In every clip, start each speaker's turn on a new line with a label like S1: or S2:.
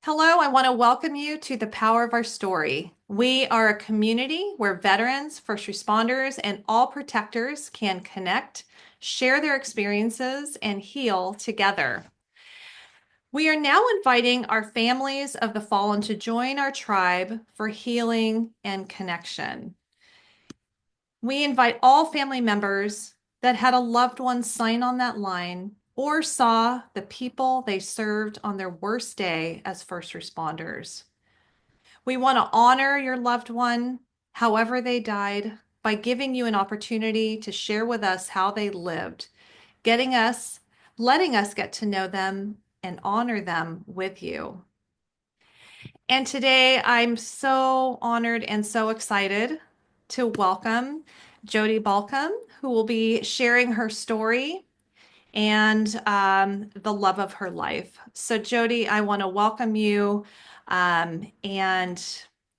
S1: Hello, I want to welcome you to the Power of Our Story. We are a community where veterans, first responders, and all protectors can connect, share their experiences, and heal together. We are now inviting our families of the fallen to join our tribe for healing and connection. We invite all family members that had a loved one sign on that line or saw the people they served on their worst day as first responders. We want to honor your loved one, however they died, by giving you an opportunity to share with us how they lived, letting us get to know them and honor them with you. And today I'm so honored and so excited to welcome Jodie Baulkham, who will be sharing her story and the love of her life. So, Jodie, I want to welcome you, and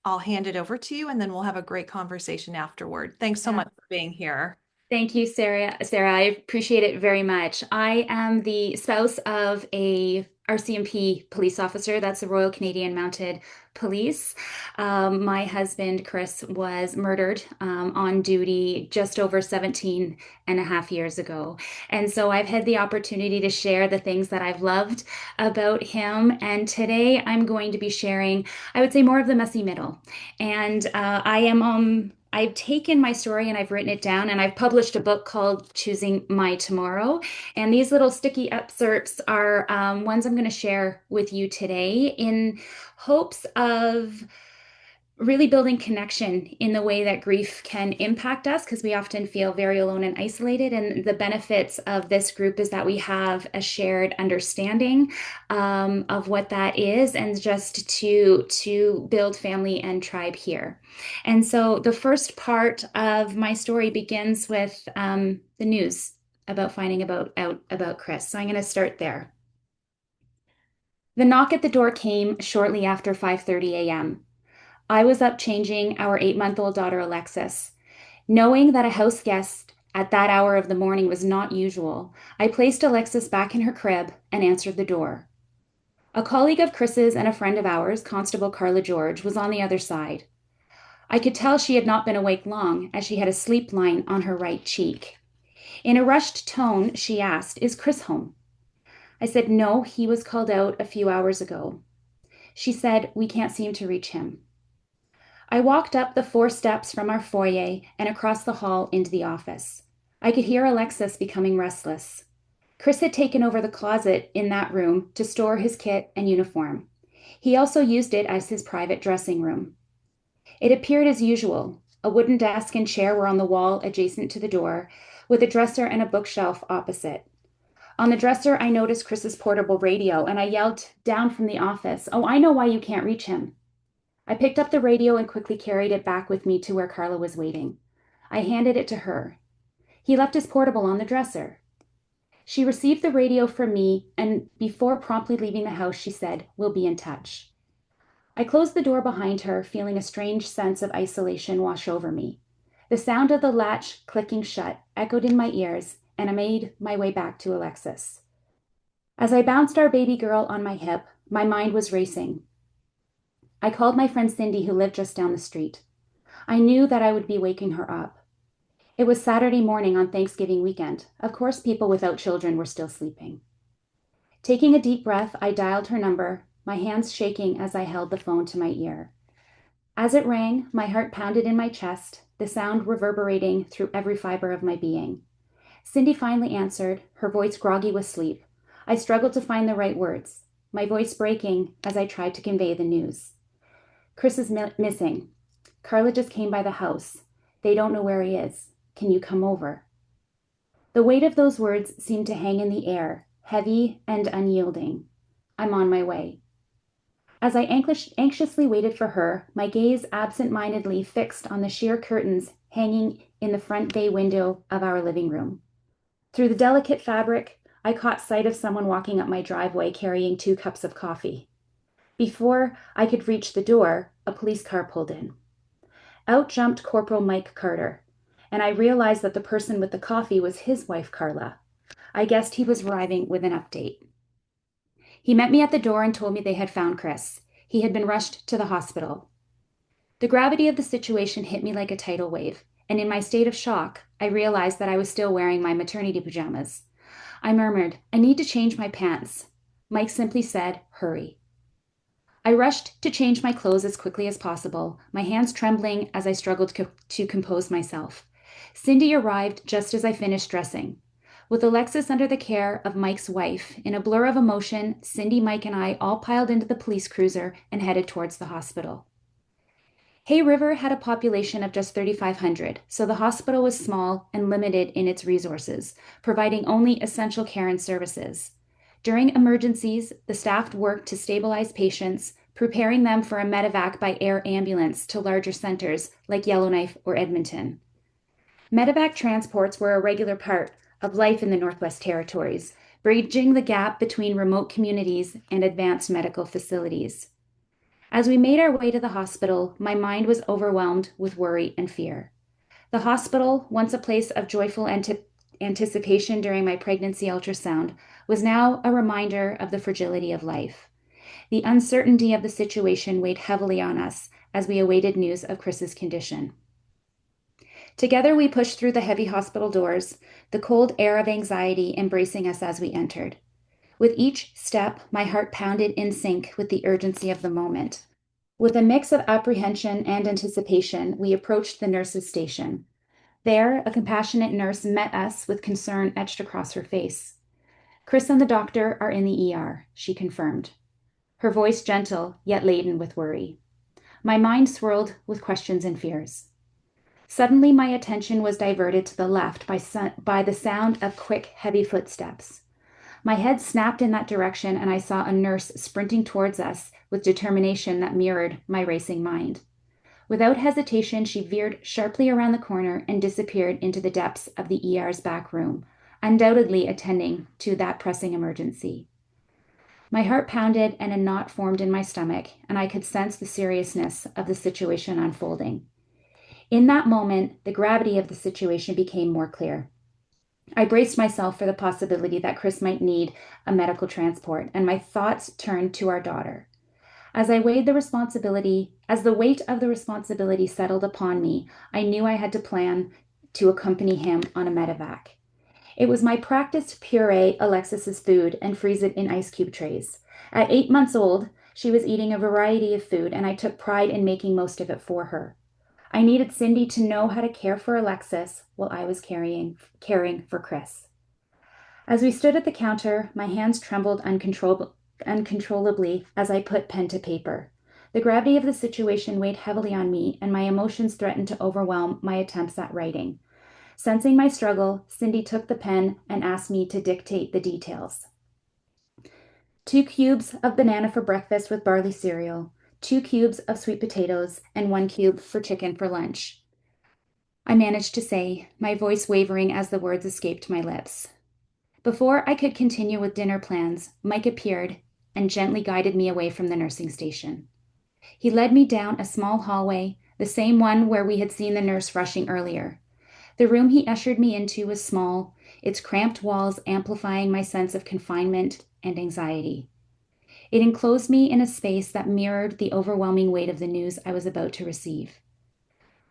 S1: I'll hand it over to you, and then we'll have a great conversation afterward. Thanks so
S2: Yeah.
S1: much for being here.
S2: Thank you, Sarah. Sarah, I appreciate it very much. I am the spouse of a RCMP police officer. That's the Royal Canadian Mounted Police. My husband, Chris, was murdered on duty just over 17 and a half years ago. And so I've had the opportunity to share the things that I've loved about him. And today I'm going to be sharing, I would say, more of the messy middle. And I've taken my story and I've written it down, and I've published a book called Choosing My Tomorrow. And these little sticky excerpts are ones I'm going to share with you today in hopes of really building connection in the way that grief can impact us, because we often feel very alone and isolated. And the benefits of this group is that we have a shared understanding of what that is, and just to build family and tribe here. And so the first part of my story begins with the news about finding out about Chris. So I'm going to start there. The knock at the door came shortly after 5:30 a.m. I was up changing our 8-month-old daughter, Alexis. Knowing that a house guest at that hour of the morning was not usual, I placed Alexis back in her crib and answered the door. A colleague of Chris's and a friend of ours, Constable Carla George, was on the other side. I could tell she had not been awake long, as she had a sleep line on her right cheek. In a rushed tone, she asked, "Is Chris home?" I said, "No, he was called out a few hours ago." She said, "We can't seem to reach him." I walked up the 4 steps from our foyer and across the hall into the office. I could hear Alexis becoming restless. Chris had taken over the closet in that room to store his kit and uniform. He also used it as his private dressing room. It appeared as usual. A wooden desk and chair were on the wall adjacent to the door, with a dresser and a bookshelf opposite. On the dresser, I noticed Chris's portable radio, and I yelled down from the office, "Oh, I know why you can't reach him." I picked up the radio and quickly carried it back with me to where Carla was waiting. I handed it to her. "He left his portable on the dresser." She received the radio from me, and before promptly leaving the house, she said, "We'll be in touch." I closed the door behind her, feeling a strange sense of isolation wash over me. The sound of the latch clicking shut echoed in my ears, and I made my way back to Alexis. As I bounced our baby girl on my hip, my mind was racing. I called my friend Cindy, who lived just down the street. I knew that I would be waking her up. It was Saturday morning on Thanksgiving weekend. Of course, people without children were still sleeping. Taking a deep breath, I dialed her number, my hands shaking as I held the phone to my ear. As it rang, my heart pounded in my chest, the sound reverberating through every fiber of my being. Cindy finally answered, her voice groggy with sleep. I struggled to find the right words, my voice breaking as I tried to convey the news. "Chris is missing. Carla just came by the house. They don't know where he is. Can you come over?" The weight of those words seemed to hang in the air, heavy and unyielding. "I'm on my way." As I anxiously waited for her, my gaze absent-mindedly fixed on the sheer curtains hanging in the front bay window of our living room. Through the delicate fabric, I caught sight of someone walking up my driveway carrying 2 cups of coffee. Before I could reach the door, a police car pulled in. Out jumped Corporal Mike Carter, and I realized that the person with the coffee was his wife, Carla. I guessed he was arriving with an update. He met me at the door and told me they had found Chris. He had been rushed to the hospital. The gravity of the situation hit me like a tidal wave, and in my state of shock, I realized that I was still wearing my maternity pajamas. I murmured, "I need to change my pants." Mike simply said, "Hurry." I rushed to change my clothes as quickly as possible, my hands trembling as I struggled to compose myself. Cindy arrived just as I finished dressing. With Alexis under the care of Mike's wife, in a blur of emotion, Cindy, Mike, and I all piled into the police cruiser and headed towards the hospital. Hay River had a population of just 3,500, so the hospital was small and limited in its resources, providing only essential care and services. During emergencies, the staff worked to stabilize patients, preparing them for a medevac by air ambulance to larger centers like Yellowknife or Edmonton. Medevac transports were a regular part of life in the Northwest Territories, bridging the gap between remote communities and advanced medical facilities. As we made our way to the hospital, my mind was overwhelmed with worry and fear. The hospital, once a place of joyful anticipation during my pregnancy ultrasound, was now a reminder of the fragility of life. The uncertainty of the situation weighed heavily on us as we awaited news of Chris's condition. Together, we pushed through the heavy hospital doors, the cold air of anxiety embracing us as we entered. With each step, my heart pounded in sync with the urgency of the moment. With a mix of apprehension and anticipation, we approached the nurse's station. There, a compassionate nurse met us with concern etched across her face. "Chris and the doctor are in the ER," she confirmed, her voice gentle yet laden with worry. My mind swirled with questions and fears. Suddenly, my attention was diverted to the left by the sound of quick, heavy footsteps. My head snapped in that direction, and I saw a nurse sprinting towards us with determination that mirrored my racing mind. Without hesitation, she veered sharply around the corner and disappeared into the depths of the ER's back room, undoubtedly attending to that pressing emergency. My heart pounded and a knot formed in my stomach, and I could sense the seriousness of the situation unfolding. In that moment, the gravity of the situation became more clear. I braced myself for the possibility that Chris might need a medical transport, and my thoughts turned to our daughter. As the weight of the responsibility settled upon me, I knew I had to plan to accompany him on a medevac. It was my practice to puree Alexis's food and freeze it in ice cube trays. At 8 months old, she was eating a variety of food, and I took pride in making most of it for her. I needed Cindy to know how to care for Alexis while I was caring for Chris. As we stood at the counter, my hands trembled uncontrollably as I put pen to paper. The gravity of the situation weighed heavily on me, and my emotions threatened to overwhelm my attempts at writing. Sensing my struggle, Cindy took the pen and asked me to dictate the details. 2 cubes of banana for breakfast with barley cereal, 2 cubes of sweet potatoes, and 1 cube for chicken for lunch. I managed to say, my voice wavering as the words escaped my lips. Before I could continue with dinner plans, Mike appeared and gently guided me away from the nursing station. He led me down a small hallway, the same one where we had seen the nurse rushing earlier. The room he ushered me into was small, its cramped walls amplifying my sense of confinement and anxiety. It enclosed me in a space that mirrored the overwhelming weight of the news I was about to receive.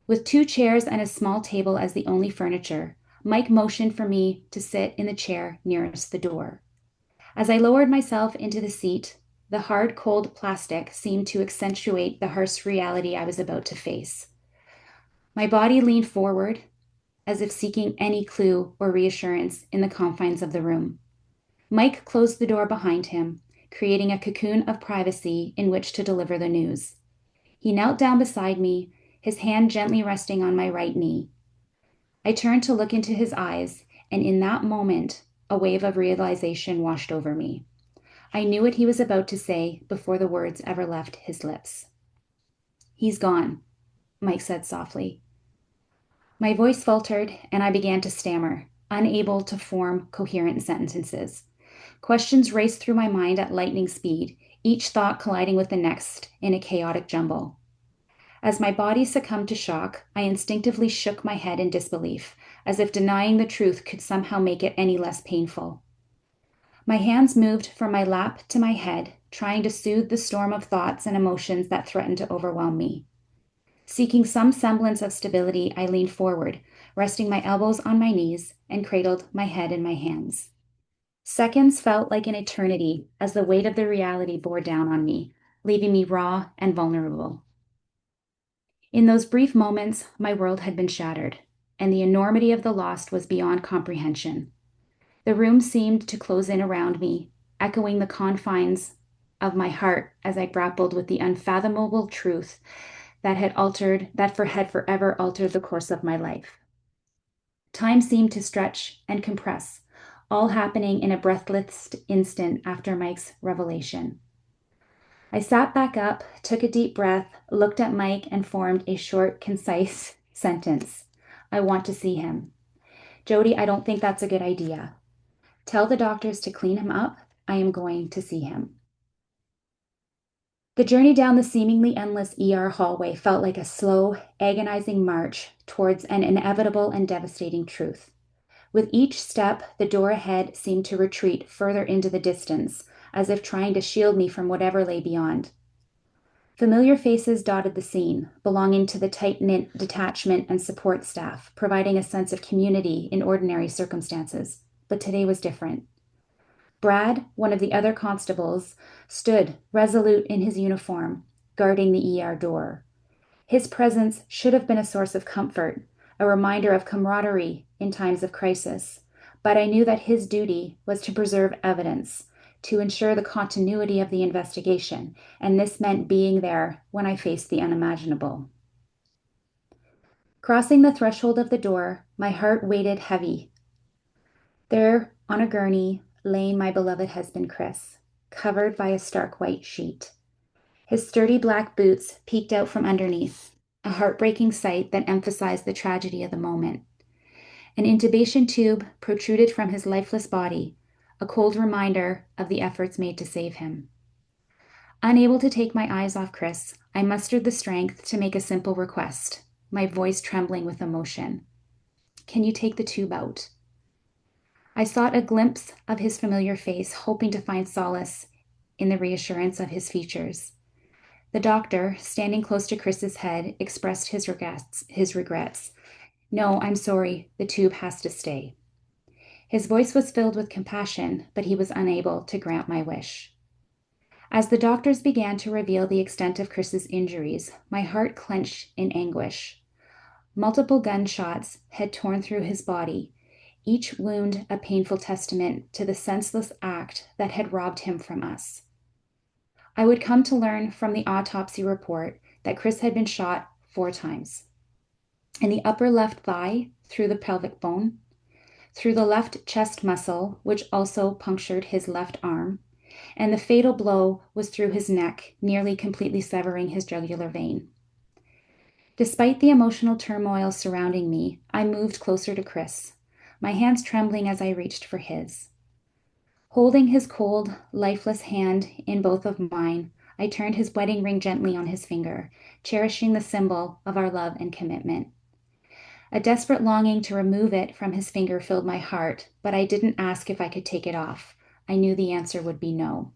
S2: With 2 chairs and a small table as the only furniture, Mike motioned for me to sit in the chair nearest the door. As I lowered myself into the seat, the hard, cold plastic seemed to accentuate the harsh reality I was about to face. My body leaned forward, as if seeking any clue or reassurance in the confines of the room. Mike closed the door behind him, creating a cocoon of privacy in which to deliver the news. He knelt down beside me, his hand gently resting on my right knee. I turned to look into his eyes, and in that moment, a wave of realization washed over me. I knew what he was about to say before the words ever left his lips. "He's gone," Mike said softly. My voice faltered, and I began to stammer, unable to form coherent sentences. Questions raced through my mind at lightning speed, each thought colliding with the next in a chaotic jumble. As my body succumbed to shock, I instinctively shook my head in disbelief, as if denying the truth could somehow make it any less painful. My hands moved from my lap to my head, trying to soothe the storm of thoughts and emotions that threatened to overwhelm me. Seeking some semblance of stability, I leaned forward, resting my elbows on my knees, and cradled my head in my hands. Seconds felt like an eternity as the weight of the reality bore down on me, leaving me raw and vulnerable. In those brief moments, my world had been shattered, and the enormity of the loss was beyond comprehension. The room seemed to close in around me, echoing the confines of my heart as I grappled with the unfathomable truth that had forever altered the course of my life. Time seemed to stretch and compress, all happening in a breathless instant after Mike's revelation. I sat back up, took a deep breath, looked at Mike, and formed a short, concise sentence. I want to see him. Jodie, I don't think that's a good idea. Tell the doctors to clean him up. I am going to see him. The journey down the seemingly endless ER hallway felt like a slow, agonizing march towards an inevitable and devastating truth. With each step, the door ahead seemed to retreat further into the distance, as if trying to shield me from whatever lay beyond. Familiar faces dotted the scene, belonging to the tight-knit detachment and support staff, providing a sense of community in ordinary circumstances. But today was different. Brad, one of the other constables, stood resolute in his uniform, guarding the ER door. His presence should have been a source of comfort, a reminder of camaraderie in times of crisis, but I knew that his duty was to preserve evidence, to ensure the continuity of the investigation, and this meant being there when I faced the unimaginable. Crossing the threshold of the door, my heart weighted heavy. There, on a gurney, lay my beloved husband Chris, covered by a stark white sheet. His sturdy black boots peeked out from underneath, a heartbreaking sight that emphasized the tragedy of the moment. An intubation tube protruded from his lifeless body, a cold reminder of the efforts made to save him. Unable to take my eyes off Chris, I mustered the strength to make a simple request, my voice trembling with emotion. Can you take the tube out? I sought a glimpse of his familiar face, hoping to find solace in the reassurance of his features. The doctor, standing close to Chris's head, expressed his regrets. No, I'm sorry, the tube has to stay. His voice was filled with compassion, but he was unable to grant my wish. As the doctors began to reveal the extent of Chris's injuries, my heart clenched in anguish. Multiple gunshots had torn through his body, each wound a painful testament to the senseless act that had robbed him from us. I would come to learn from the autopsy report that Chris had been shot 4 times. In the upper left thigh, through the pelvic bone, through the left chest muscle, which also punctured his left arm, and the fatal blow was through his neck, nearly completely severing his jugular vein. Despite the emotional turmoil surrounding me, I moved closer to Chris, my hands trembling as I reached for his. Holding his cold, lifeless hand in both of mine, I turned his wedding ring gently on his finger, cherishing the symbol of our love and commitment. A desperate longing to remove it from his finger filled my heart, but I didn't ask if I could take it off. I knew the answer would be no.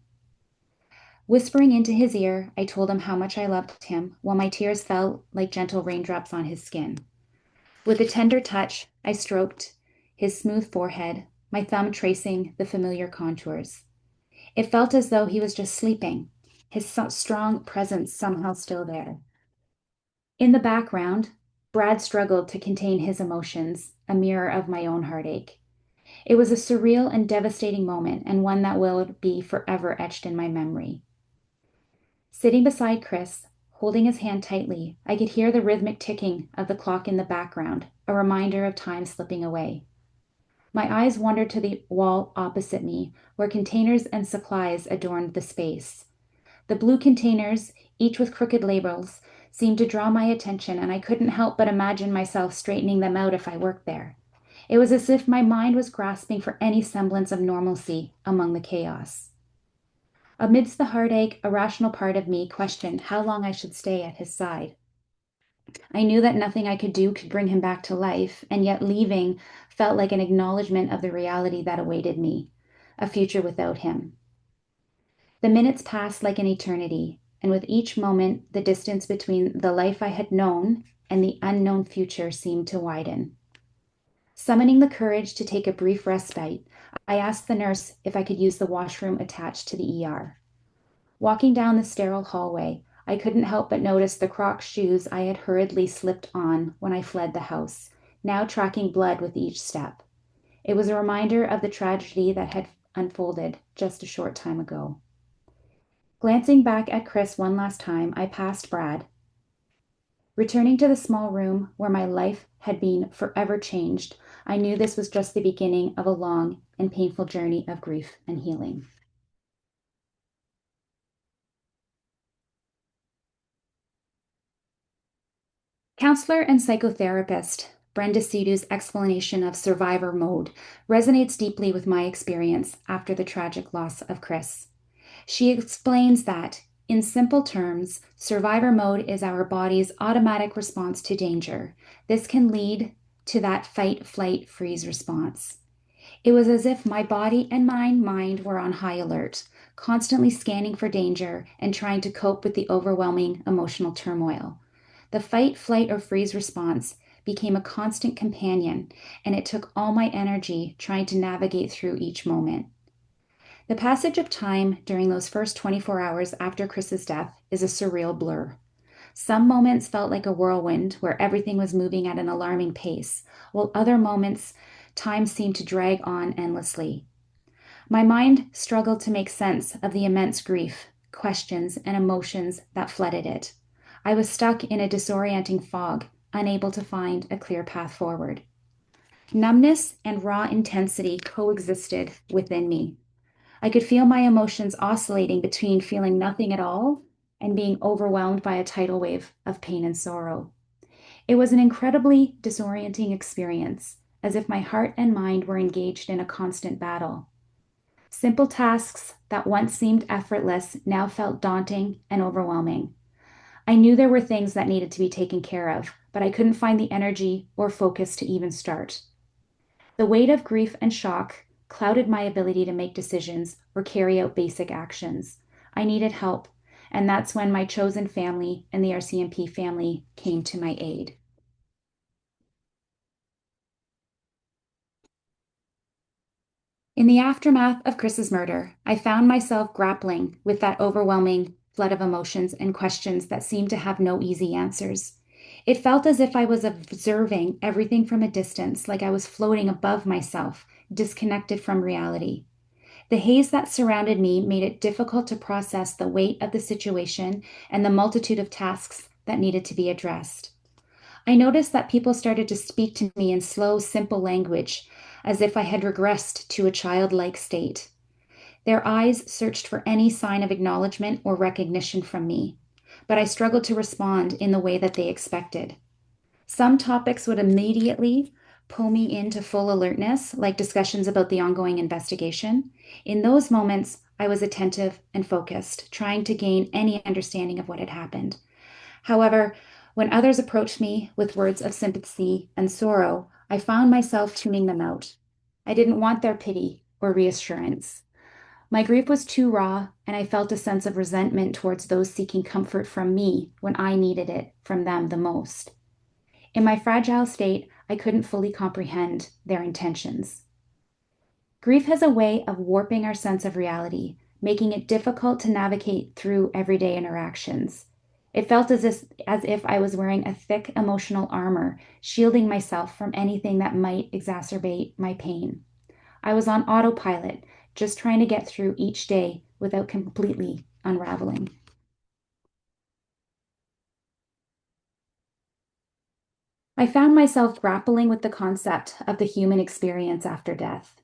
S2: Whispering into his ear, I told him how much I loved him, while my tears fell like gentle raindrops on his skin. With a tender touch, I stroked his smooth forehead, my thumb tracing the familiar contours. It felt as though he was just sleeping, his strong presence somehow still there. In the background, Brad struggled to contain his emotions, a mirror of my own heartache. It was a surreal and devastating moment, and one that will be forever etched in my memory. Sitting beside Chris, holding his hand tightly, I could hear the rhythmic ticking of the clock in the background, a reminder of time slipping away. My eyes wandered to the wall opposite me, where containers and supplies adorned the space. The blue containers, each with crooked labels, seemed to draw my attention, and I couldn't help but imagine myself straightening them out if I worked there. It was as if my mind was grasping for any semblance of normalcy among the chaos. Amidst the heartache, a rational part of me questioned how long I should stay at his side. I knew that nothing I could do could bring him back to life, and yet leaving felt like an acknowledgement of the reality that awaited me. a future without him. The minutes passed like an eternity, and with each moment, the distance between the life I had known and the unknown future seemed to widen. Summoning the courage to take a brief respite, I asked the nurse if I could use the washroom attached to the ER. Walking down the sterile hallway, I couldn't help but notice the Crocs shoes I had hurriedly slipped on when I fled the house, now tracking blood with each step. It was a reminder of the tragedy that had unfolded just a short time ago. Glancing back at Chris one last time, I passed Brad. Returning to the small room where my life had been forever changed, I knew this was just the beginning of a long and painful journey of grief and healing. Counselor and psychotherapist Brenda Sidhu's explanation of survivor mode resonates deeply with my experience after the tragic loss of Chris. She explains that, in simple terms, survivor mode is our body's automatic response to danger. This can lead to that fight, flight, freeze response. It was as if my body and my mind were on high alert, constantly scanning for danger and trying to cope with the overwhelming emotional turmoil. The fight, flight, or freeze response became a constant companion, and it took all my energy trying to navigate through each moment. The passage of time during those first 24 hours after Chris's death is a surreal blur. Some moments felt like a whirlwind where everything was moving at an alarming pace, while other moments time seemed to drag on endlessly. My mind struggled to make sense of the immense grief, questions, and emotions that flooded it. I was stuck in a disorienting fog, unable to find a clear path forward. Numbness and raw intensity coexisted within me. I could feel my emotions oscillating between feeling nothing at all and being overwhelmed by a tidal wave of pain and sorrow. It was an incredibly disorienting experience, as if my heart and mind were engaged in a constant battle. Simple tasks that once seemed effortless now felt daunting and overwhelming. I knew there were things that needed to be taken care of, but I couldn't find the energy or focus to even start. The weight of grief and shock clouded my ability to make decisions or carry out basic actions. I needed help, and that's when my chosen family and the RCMP family came to my aid. In the aftermath of Chris's murder, I found myself grappling with that overwhelming flood of emotions and questions that seemed to have no easy answers. It felt as if I was observing everything from a distance, like I was floating above myself, disconnected from reality. The haze that surrounded me made it difficult to process the weight of the situation and the multitude of tasks that needed to be addressed. I noticed that people started to speak to me in slow, simple language, as if I had regressed to a childlike state. Their eyes searched for any sign of acknowledgement or recognition from me, but I struggled to respond in the way that they expected. Some topics would immediately pull me into full alertness, like discussions about the ongoing investigation. In those moments, I was attentive and focused, trying to gain any understanding of what had happened. However, when others approached me with words of sympathy and sorrow, I found myself tuning them out. I didn't want their pity or reassurance. My grief was too raw, and I felt a sense of resentment towards those seeking comfort from me when I needed it from them the most. In my fragile state, I couldn't fully comprehend their intentions. Grief has a way of warping our sense of reality, making it difficult to navigate through everyday interactions. It felt as if I was wearing a thick emotional armor, shielding myself from anything that might exacerbate my pain. I was on autopilot, just trying to get through each day without completely unraveling. I found myself grappling with the concept of the human experience after death.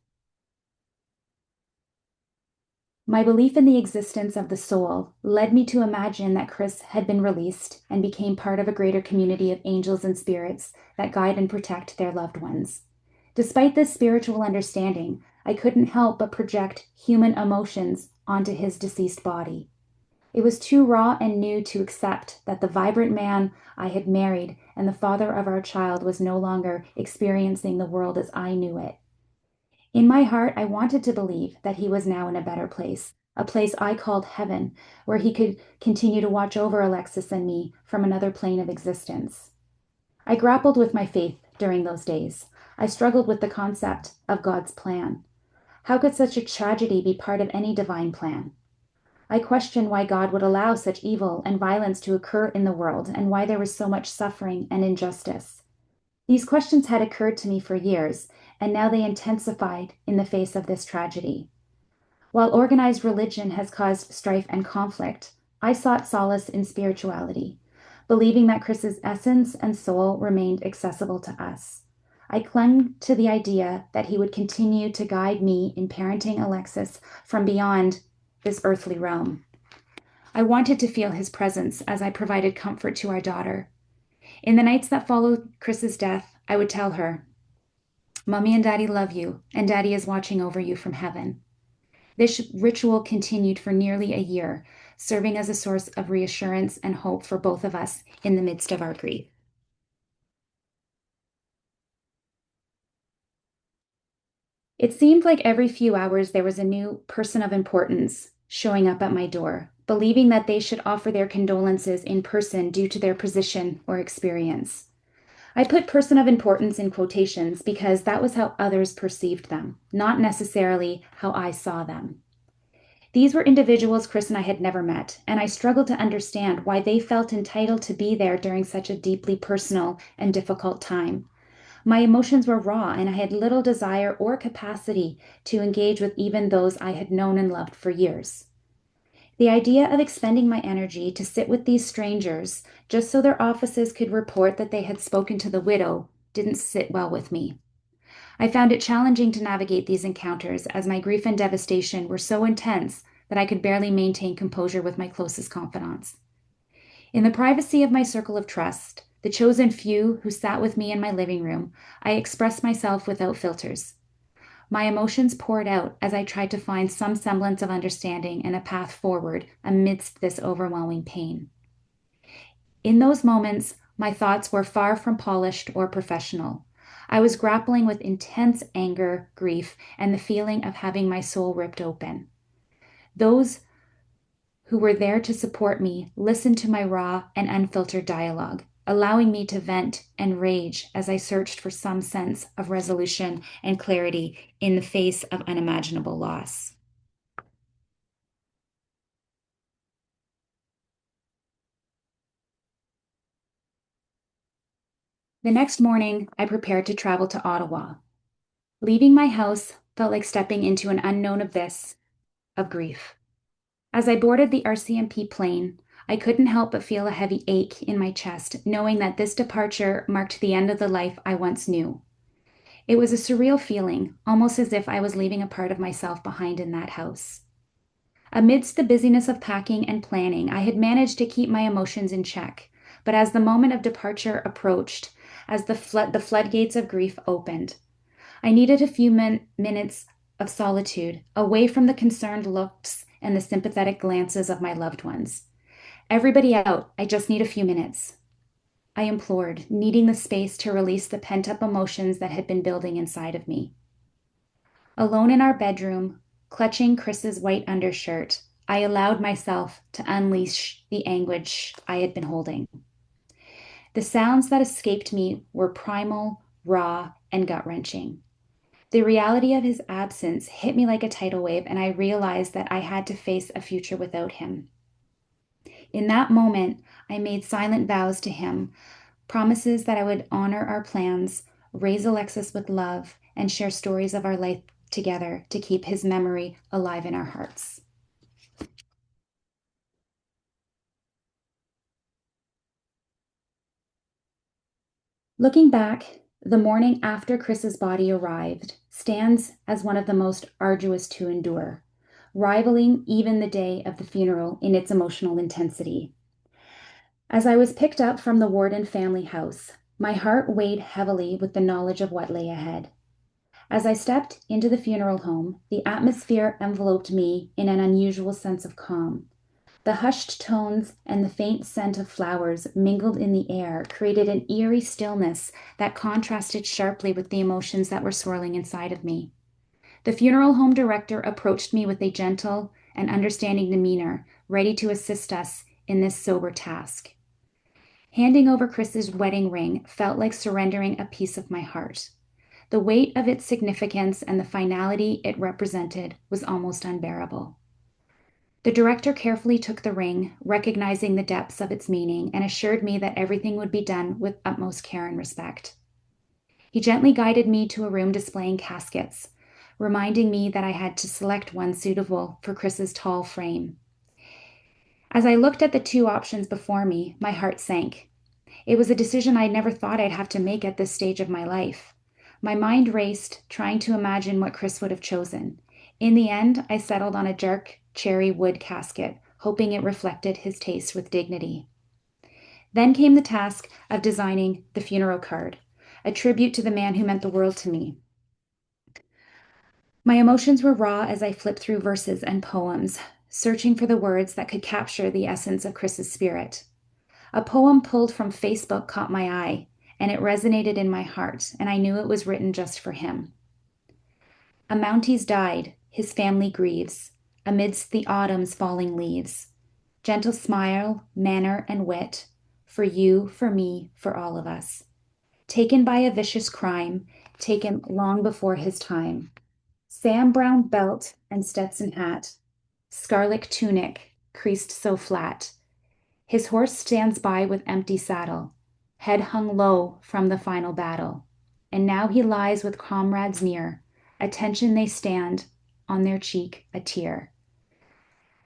S2: My belief in the existence of the soul led me to imagine that Chris had been released and became part of a greater community of angels and spirits that guide and protect their loved ones. Despite this spiritual understanding, I couldn't help but project human emotions onto his deceased body. It was too raw and new to accept that the vibrant man I had married and the father of our child was no longer experiencing the world as I knew it. In my heart, I wanted to believe that he was now in a better place, a place I called heaven, where he could continue to watch over Alexis and me from another plane of existence. I grappled with my faith during those days. I struggled with the concept of God's plan. How could such a tragedy be part of any divine plan? I questioned why God would allow such evil and violence to occur in the world and why there was so much suffering and injustice. These questions had occurred to me for years, and now they intensified in the face of this tragedy. While organized religion has caused strife and conflict, I sought solace in spirituality, believing that Chris's essence and soul remained accessible to us. I clung to the idea that he would continue to guide me in parenting Alexis from beyond this earthly realm. I wanted to feel his presence as I provided comfort to our daughter. In the nights that followed Chris's death, I would tell her, Mommy and Daddy love you, and Daddy is watching over you from heaven. This ritual continued for nearly a year, serving as a source of reassurance and hope for both of us in the midst of our grief. It seemed like every few hours there was a new person of importance showing up at my door, believing that they should offer their condolences in person due to their position or experience. I put person of importance in quotations because that was how others perceived them, not necessarily how I saw them. These were individuals Chris and I had never met, and I struggled to understand why they felt entitled to be there during such a deeply personal and difficult time. My emotions were raw, and I had little desire or capacity to engage with even those I had known and loved for years. The idea of expending my energy to sit with these strangers just so their offices could report that they had spoken to the widow didn't sit well with me. I found it challenging to navigate these encounters as my grief and devastation were so intense that I could barely maintain composure with my closest confidants. In the privacy of my circle of trust, the chosen few who sat with me in my living room, I expressed myself without filters. My emotions poured out as I tried to find some semblance of understanding and a path forward amidst this overwhelming pain. In those moments, my thoughts were far from polished or professional. I was grappling with intense anger, grief, and the feeling of having my soul ripped open. Those who were there to support me listened to my raw and unfiltered dialogue, allowing me to vent and rage as I searched for some sense of resolution and clarity in the face of unimaginable loss. The next morning, I prepared to travel to Ottawa. Leaving my house felt like stepping into an unknown abyss of grief. As I boarded the RCMP plane, I couldn't help but feel a heavy ache in my chest, knowing that this departure marked the end of the life I once knew. It was a surreal feeling, almost as if I was leaving a part of myself behind in that house. Amidst the busyness of packing and planning, I had managed to keep my emotions in check, but as the moment of departure approached, as the floodgates of grief opened, I needed a few minutes of solitude, away from the concerned looks and the sympathetic glances of my loved ones. Everybody out, I just need a few minutes. I implored, needing the space to release the pent up emotions that had been building inside of me. Alone in our bedroom, clutching Chris's white undershirt, I allowed myself to unleash the anguish I had been holding. The sounds that escaped me were primal, raw, and gut wrenching. The reality of his absence hit me like a tidal wave, and I realized that I had to face a future without him. In that moment, I made silent vows to him, promises that I would honor our plans, raise Alexis with love, and share stories of our life together to keep his memory alive in our hearts. Looking back, the morning after Chris's body arrived stands as one of the most arduous to endure, rivaling even the day of the funeral in its emotional intensity. As I was picked up from the Warden family house, my heart weighed heavily with the knowledge of what lay ahead. As I stepped into the funeral home, the atmosphere enveloped me in an unusual sense of calm. The hushed tones and the faint scent of flowers mingled in the air created an eerie stillness that contrasted sharply with the emotions that were swirling inside of me. The funeral home director approached me with a gentle and understanding demeanor, ready to assist us in this sober task. Handing over Chris's wedding ring felt like surrendering a piece of my heart. The weight of its significance and the finality it represented was almost unbearable. The director carefully took the ring, recognizing the depths of its meaning, and assured me that everything would be done with utmost care and respect. He gently guided me to a room displaying caskets, reminding me that I had to select one suitable for Chris's tall frame. As I looked at the two options before me, my heart sank. It was a decision I never thought I'd have to make at this stage of my life. My mind raced, trying to imagine what Chris would have chosen. In the end, I settled on a dark cherry wood casket, hoping it reflected his taste with dignity. Then came the task of designing the funeral card, a tribute to the man who meant the world to me. My emotions were raw as I flipped through verses and poems, searching for the words that could capture the essence of Chris's spirit. A poem pulled from Facebook caught my eye, and it resonated in my heart, and I knew it was written just for him. A Mounties died, his family grieves, amidst the autumn's falling leaves. Gentle smile, manner, and wit, for you, for me, for all of us. Taken by a vicious crime, taken long before his time. Sam Brown belt and Stetson hat, scarlet tunic, creased so flat. His horse stands by with empty saddle, head hung low from the final battle. And now he lies with comrades near, attention they stand, on their cheek a tear.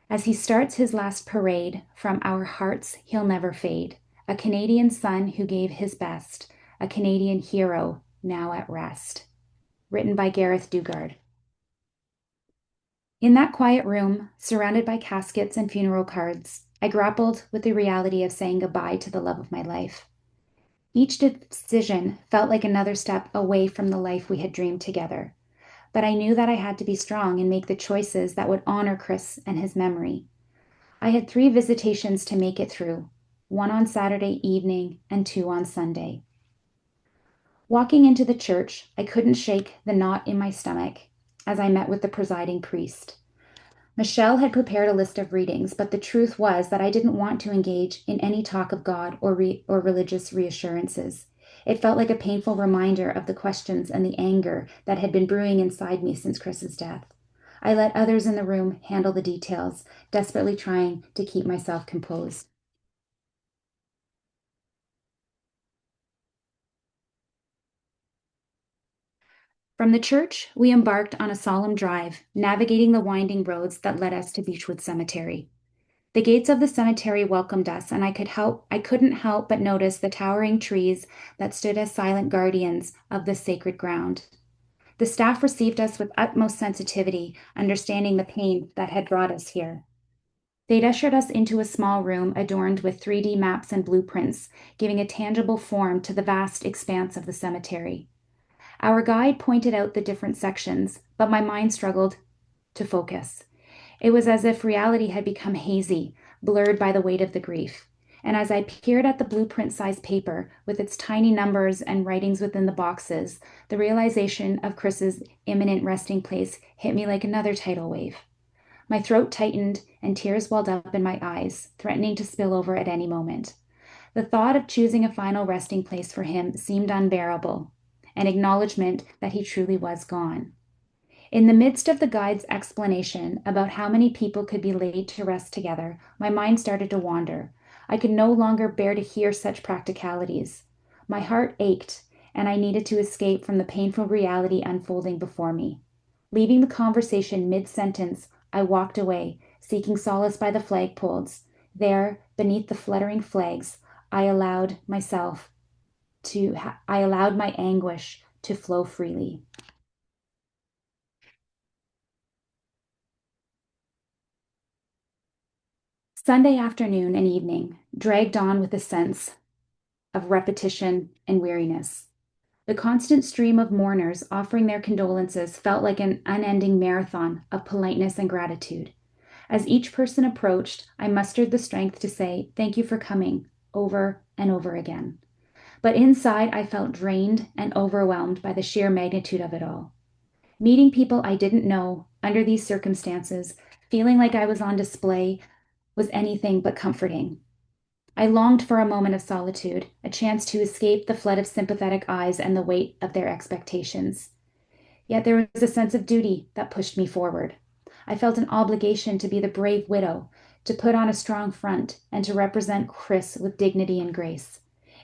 S2: As he starts his last parade, from our hearts he'll never fade. A Canadian son who gave his best, a Canadian hero now at rest. Written by Gareth Dugard. In that quiet room, surrounded by caskets and funeral cards, I grappled with the reality of saying goodbye to the love of my life. Each decision felt like another step away from the life we had dreamed together, but I knew that I had to be strong and make the choices that would honor Chris and his memory. I had 3 visitations to make it through, 1 on Saturday evening and 2 on Sunday. Walking into the church, I couldn't shake the knot in my stomach as I met with the presiding priest. Michelle had prepared a list of readings, but the truth was that I didn't want to engage in any talk of God or religious reassurances. It felt like a painful reminder of the questions and the anger that had been brewing inside me since Chris's death. I let others in the room handle the details, desperately trying to keep myself composed. From the church, we embarked on a solemn drive, navigating the winding roads that led us to Beechwood Cemetery. The gates of the cemetery welcomed us, and I couldn't help but notice the towering trees that stood as silent guardians of the sacred ground. The staff received us with utmost sensitivity, understanding the pain that had brought us here. They'd ushered us into a small room adorned with 3D maps and blueprints, giving a tangible form to the vast expanse of the cemetery. Our guide pointed out the different sections, but my mind struggled to focus. It was as if reality had become hazy, blurred by the weight of the grief. And as I peered at the blueprint-sized paper with its tiny numbers and writings within the boxes, the realization of Chris's imminent resting place hit me like another tidal wave. My throat tightened and tears welled up in my eyes, threatening to spill over at any moment. The thought of choosing a final resting place for him seemed unbearable, an acknowledgement that he truly was gone. In the midst of the guide's explanation about how many people could be laid to rest together, my mind started to wander. I could no longer bear to hear such practicalities. My heart ached, and I needed to escape from the painful reality unfolding before me. Leaving the conversation mid-sentence, I walked away, seeking solace by the flagpoles. There, beneath the fluttering flags, I allowed my anguish to flow freely. Sunday afternoon and evening dragged on with a sense of repetition and weariness. The constant stream of mourners offering their condolences felt like an unending marathon of politeness and gratitude. As each person approached, I mustered the strength to say, "Thank you for coming," over and over again. But inside, I felt drained and overwhelmed by the sheer magnitude of it all. Meeting people I didn't know under these circumstances, feeling like I was on display, was anything but comforting. I longed for a moment of solitude, a chance to escape the flood of sympathetic eyes and the weight of their expectations. Yet there was a sense of duty that pushed me forward. I felt an obligation to be the brave widow, to put on a strong front, and to represent Chris with dignity and grace.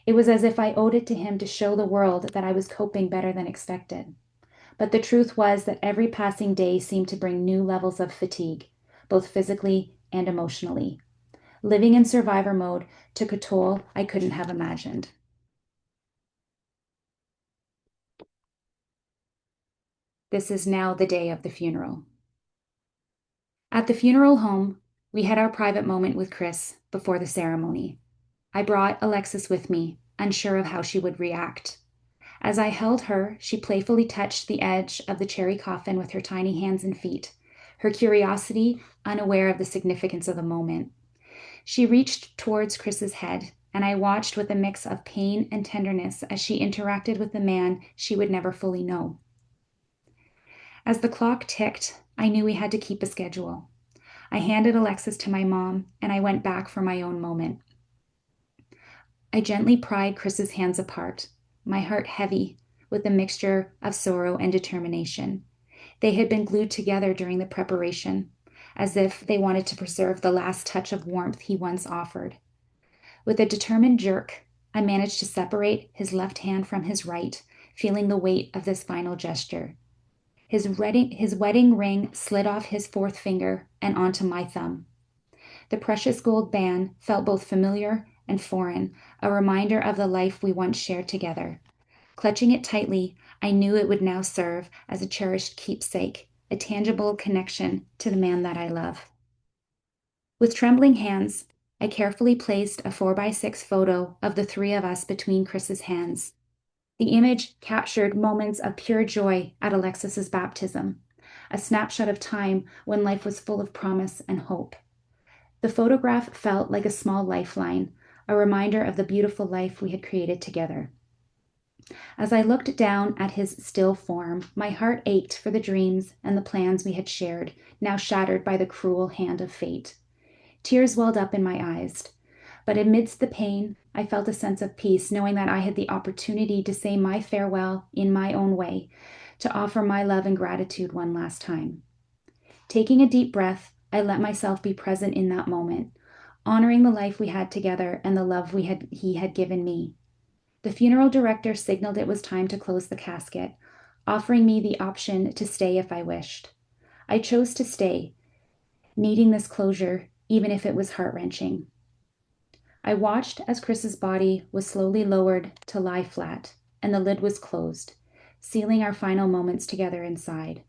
S2: It was as if I owed it to him to show the world that I was coping better than expected. But the truth was that every passing day seemed to bring new levels of fatigue, both physically and emotionally. Living in survivor mode took a toll I couldn't have imagined. This is now the day of the funeral. At the funeral home, we had our private moment with Chris before the ceremony. I brought Alexis with me, unsure of how she would react. As I held her, she playfully touched the edge of the cherry coffin with her tiny hands and feet, her curiosity unaware of the significance of the moment. She reached towards Chris's head, and I watched with a mix of pain and tenderness as she interacted with the man she would never fully know. As the clock ticked, I knew we had to keep a schedule. I handed Alexis to my mom, and I went back for my own moment. I gently pried Chris's hands apart, my heart heavy with a mixture of sorrow and determination. They had been glued together during the preparation, as if they wanted to preserve the last touch of warmth he once offered. With a determined jerk, I managed to separate his left hand from his right, feeling the weight of this final gesture. His wedding ring slid off his fourth finger and onto my thumb. The precious gold band felt both familiar and foreign, a reminder of the life we once shared together. Clutching it tightly, I knew it would now serve as a cherished keepsake, a tangible connection to the man that I love. With trembling hands, I carefully placed a 4x6 photo of the three of us between Chris's hands. The image captured moments of pure joy at Alexis's baptism, a snapshot of time when life was full of promise and hope. The photograph felt like a small lifeline, a reminder of the beautiful life we had created together. As I looked down at his still form, my heart ached for the dreams and the plans we had shared, now shattered by the cruel hand of fate. Tears welled up in my eyes, but amidst the pain, I felt a sense of peace, knowing that I had the opportunity to say my farewell in my own way, to offer my love and gratitude one last time. Taking a deep breath, I let myself be present in that moment, honoring the life we had together and the love he had given me. The funeral director signaled it was time to close the casket, offering me the option to stay if I wished. I chose to stay, needing this closure, even if it was heart-wrenching. I watched as Chris's body was slowly lowered to lie flat, and the lid was closed, sealing our final moments together inside.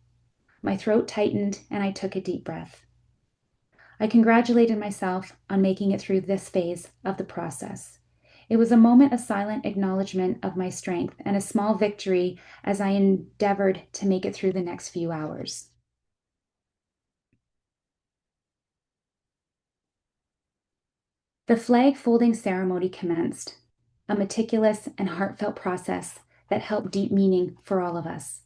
S2: My throat tightened, and I took a deep breath. I congratulated myself on making it through this phase of the process. It was a moment of silent acknowledgement of my strength and a small victory as I endeavored to make it through the next few hours. The flag folding ceremony commenced, a meticulous and heartfelt process that held deep meaning for all of us.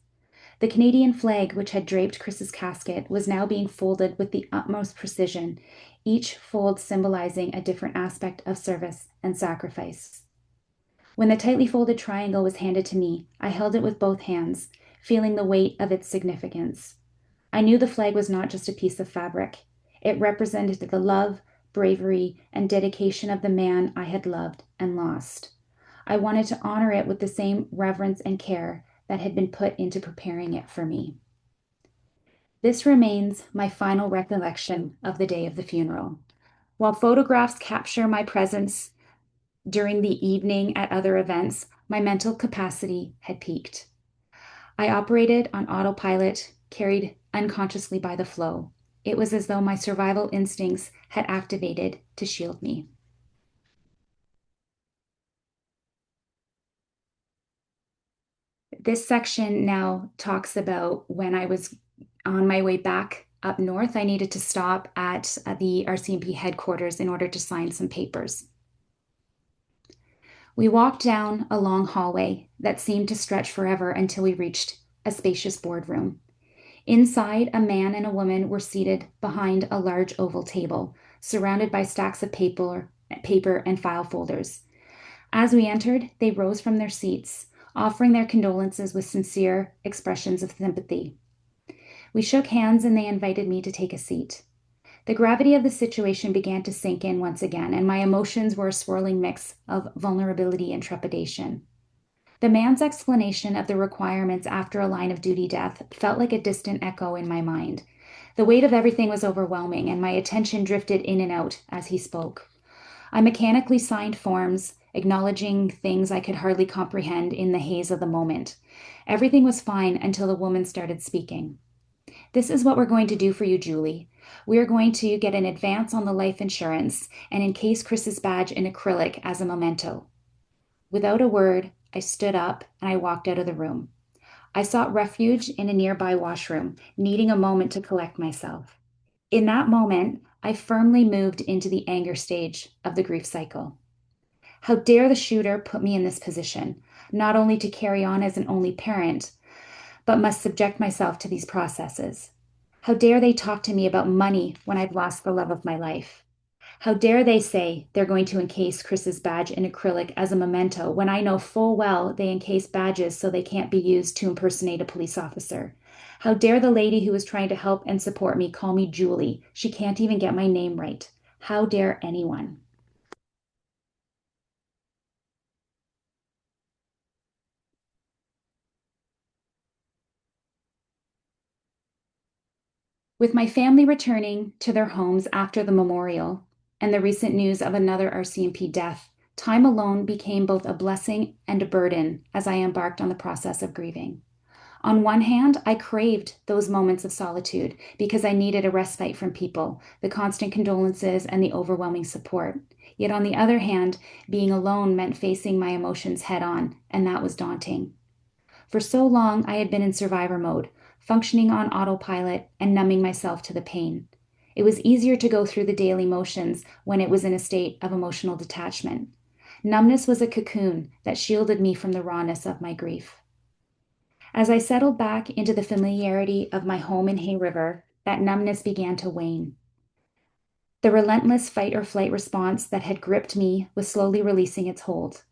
S2: The Canadian flag, which had draped Chris's casket, was now being folded with the utmost precision, each fold symbolizing a different aspect of service and sacrifice. When the tightly folded triangle was handed to me, I held it with both hands, feeling the weight of its significance. I knew the flag was not just a piece of fabric. It represented the love, bravery, and dedication of the man I had loved and lost. I wanted to honor it with the same reverence and care that had been put into preparing it for me. This remains my final recollection of the day of the funeral. While photographs capture my presence during the evening at other events, my mental capacity had peaked. I operated on autopilot, carried unconsciously by the flow. It was as though my survival instincts had activated to shield me. This section now talks about when I was on my way back up north. I needed to stop at the RCMP headquarters in order to sign some papers. We walked down a long hallway that seemed to stretch forever until we reached a spacious boardroom. Inside, a man and a woman were seated behind a large oval table, surrounded by stacks of paper and file folders. As we entered, they rose from their seats, offering their condolences with sincere expressions of sympathy. We shook hands and they invited me to take a seat. The gravity of the situation began to sink in once again, and my emotions were a swirling mix of vulnerability and trepidation. The man's explanation of the requirements after a line of duty death felt like a distant echo in my mind. The weight of everything was overwhelming, and my attention drifted in and out as he spoke. I mechanically signed forms, acknowledging things I could hardly comprehend in the haze of the moment. Everything was fine until the woman started speaking. "This is what we're going to do for you, Julie. We are going to get an advance on the life insurance and encase Chris's badge in acrylic as a memento." Without a word, I stood up and I walked out of the room. I sought refuge in a nearby washroom, needing a moment to collect myself. In that moment, I firmly moved into the anger stage of the grief cycle. How dare the shooter put me in this position, not only to carry on as an only parent, but must subject myself to these processes? How dare they talk to me about money when I've lost the love of my life? How dare they say they're going to encase Chris's badge in acrylic as a memento when I know full well they encase badges so they can't be used to impersonate a police officer? How dare the lady who was trying to help and support me call me Julie? She can't even get my name right. How dare anyone? With my family returning to their homes after the memorial and the recent news of another RCMP death, time alone became both a blessing and a burden as I embarked on the process of grieving. On one hand, I craved those moments of solitude because I needed a respite from people, the constant condolences, and the overwhelming support. Yet on the other hand, being alone meant facing my emotions head on, and that was daunting. For so long, I had been in survivor mode, functioning on autopilot and numbing myself to the pain. It was easier to go through the daily motions when it was in a state of emotional detachment. Numbness was a cocoon that shielded me from the rawness of my grief. As I settled back into the familiarity of my home in Hay River, that numbness began to wane. The relentless fight or flight response that had gripped me was slowly releasing its hold.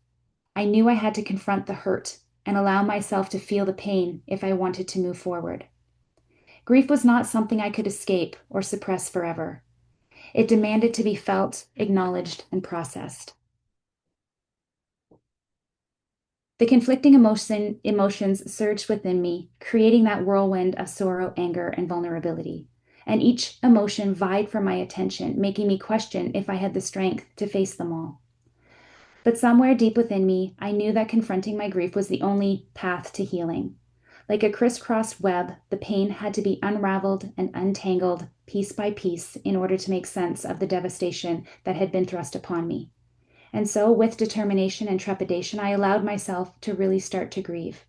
S2: I knew I had to confront the hurt and allow myself to feel the pain if I wanted to move forward. Grief was not something I could escape or suppress forever. It demanded to be felt, acknowledged, and processed. The conflicting emotions surged within me, creating that whirlwind of sorrow, anger, and vulnerability. And each emotion vied for my attention, making me question if I had the strength to face them all. But somewhere deep within me, I knew that confronting my grief was the only path to healing. Like a crisscrossed web, the pain had to be unraveled and untangled piece by piece in order to make sense of the devastation that had been thrust upon me. And so, with determination and trepidation, I allowed myself to really start to grieve.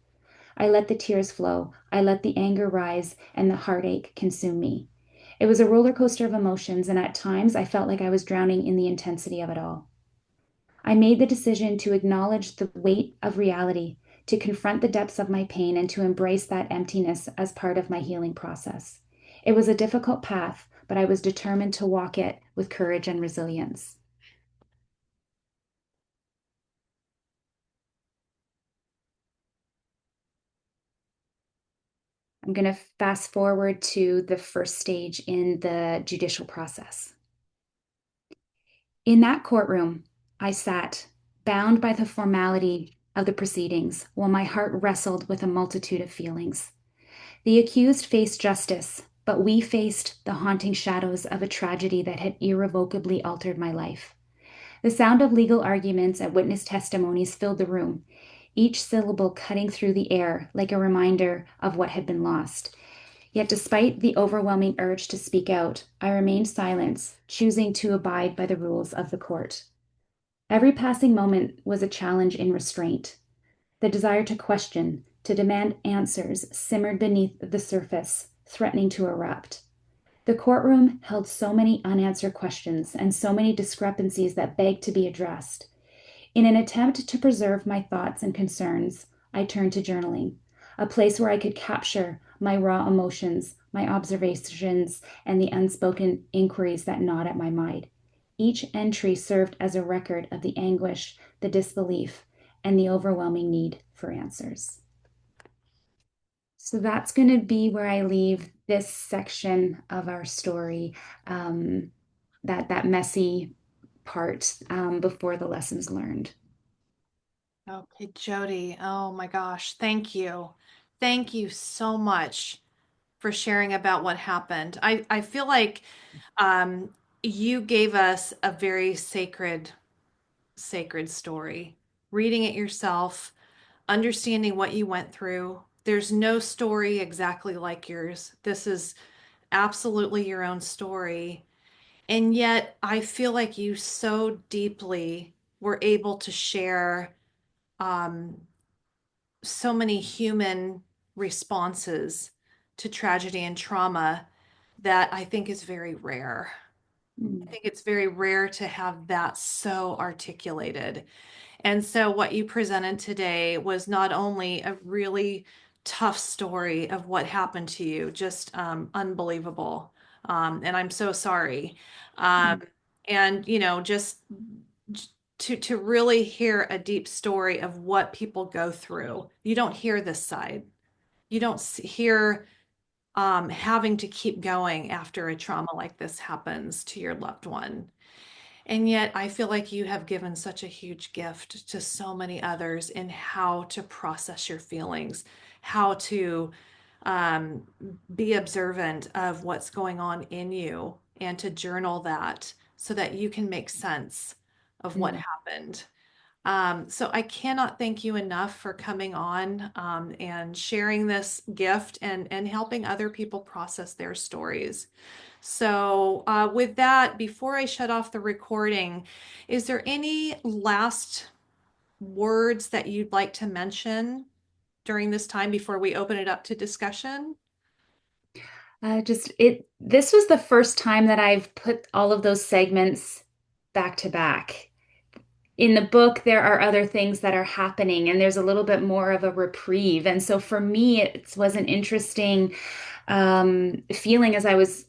S2: I let the tears flow, I let the anger rise, and the heartache consume me. It was a roller coaster of emotions, and at times I felt like I was drowning in the intensity of it all. I made the decision to acknowledge the weight of reality, to confront the depths of my pain, and to embrace that emptiness as part of my healing process. It was a difficult path, but I was determined to walk it with courage and resilience. I'm going to fast forward to the first stage in the judicial process. In that courtroom, I sat, bound by the formality of the proceedings, while my heart wrestled with a multitude of feelings. The accused faced justice, but we faced the haunting shadows of a tragedy that had irrevocably altered my life. The sound of legal arguments and witness testimonies filled the room, each syllable cutting through the air like a reminder of what had been lost. Yet, despite the overwhelming urge to speak out, I remained silent, choosing to abide by the rules of the court. Every passing moment was a challenge in restraint. The desire to question, to demand answers, simmered beneath the surface, threatening to erupt. The courtroom held so many unanswered questions and so many discrepancies that begged to be addressed. In an attempt to preserve my thoughts and concerns, I turned to journaling, a place where I could capture my raw emotions, my observations, and the unspoken inquiries that gnawed at my mind. Each entry served as a record of the anguish, the disbelief, and the overwhelming need for answers. So that's going to be where I leave this section of our story, um, that messy part before the lessons learned.
S1: Okay, Jody. Oh my gosh. Thank you. Thank you so much for sharing about what happened. I feel like um, you gave us a very sacred story. Reading it yourself, understanding what you went through. There's no story exactly like yours. This is absolutely your own story. And yet, I feel like you so deeply were able to share um, so many human responses to tragedy and trauma that I think is very rare. I
S2: Mm,
S1: think it's very rare to have that so articulated. And so, what you presented today was not only a really tough story of what happened to you, just unbelievable. And I'm so sorry. Um,
S2: mm,
S1: and, just to really hear a deep story of what people go through. You don't hear this side. You don't hear having to keep going after a trauma like this happens to your loved one. And yet, I feel like you have given such a huge gift to so many others in how to process your feelings, how to um, be observant of what's going on in you, and to journal that so that you can make sense of what
S2: mm.
S1: happened. So I cannot thank you enough for coming on and sharing this gift and helping other people process their stories. So, with that, before I shut off the recording, is there any last words that you'd like to mention during this time before we open it up to discussion?
S2: This was the first time that I've put all of those segments back to back. In the book, there are other things that are happening, and there's a little bit more of a reprieve. And so for me, it was an interesting feeling as I was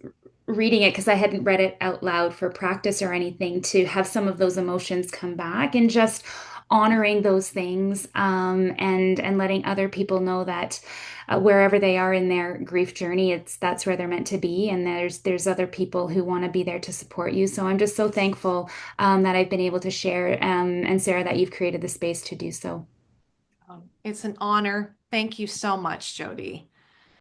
S2: reading it because I hadn't read it out loud for practice or anything to have some of those emotions come back and just honoring those things and letting other people know that wherever they are in their grief journey, it's that's where they're meant to be, and there's other people who want to be there to support you. So I'm just so thankful that I've been able to share, and Sarah, that you've created the space to do so.
S1: It's an honor. Thank you so much, Jody.